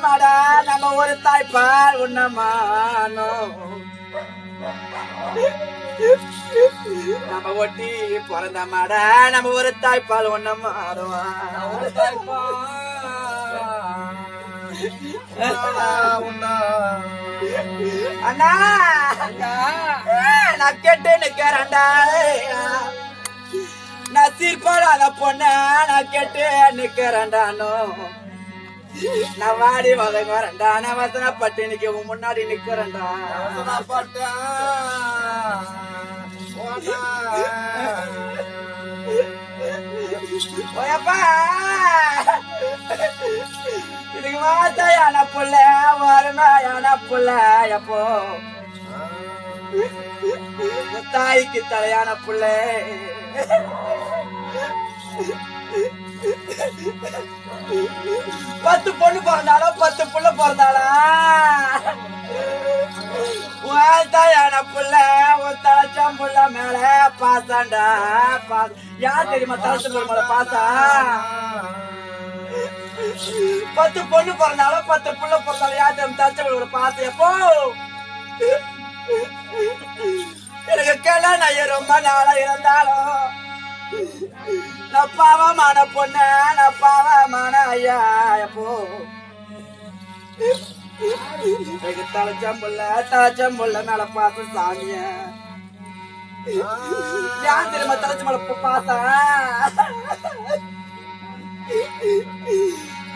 மாடா நம்ம ஒரு தாய்ப்பால் உண்ணமானோ நம்ம ஒட்டி பிறந்த மாடா நம்ம ஒரு தாய்ப்பால் உண்ணமாறுவா அண்ணா நான் கேட்டு நிக்கிறேன்டா நான் சீர்பாடாத பொண்ண நான் கேட்டு நிக்கிறேன்டானோ நான் வாடி வதங்க வரேன்டா நான் வசன பட்டு இன்னைக்கு முன்னாடி நிக்கிறேன்டா ஓயப்பா இதுக்கு வார்த்தையான புள்ள வருமையான புள்ள எப்போ தாய்க்கு தலையான புள்ள பத்து பொண்ணு பிறந்தாலும் 10 புள்ள பிறந்தாளா தாயான புள்ள உன் தலைச்சம் புள்ள மேல பாசாண்டா யார் தெரியுமா தலைச்சம் மேல பாசா 10 பொண்ணு பிறந்தாலும் 10 புள்ள பிறந்தாலும் யார் தெரியும் தலைச்சம் பாச எப்போ எனக்கு கல்யாணம் ரொம்ப நாளா இருந்தாலும் நான் பாவமான பொண்ண நான் பாவமான ஐயா எப்போ எனக்கு தலைச்சம்புள்ள மேல பாச சாமிய யார் தெரியுமா தலைச்சம்புள்ள பாசா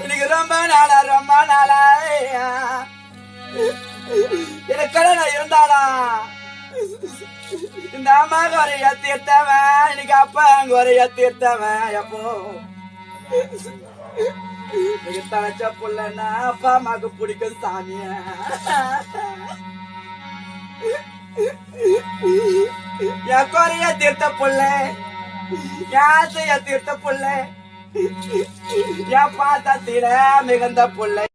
எனக்கு ரொம்ப நாளா எனக்கு கல்யாணம் இருந்தாளா இந்த அம்மாவுக்கு ஒரு தீர்த்தவன் இன்னைக்கு அப்பா அங்க ஒரு தீர்த்தவன் எப்போ நீங்க தலைச்ச புள்ளன்னா அப்பா அம்மாவுக்கு பிடிக்கும் சாமிய என் குறைய தீர்த்த புள்ள என் செய்ய தீர்த்த புள்ள என் பார்த்தா தீர மிகுந்த புள்ள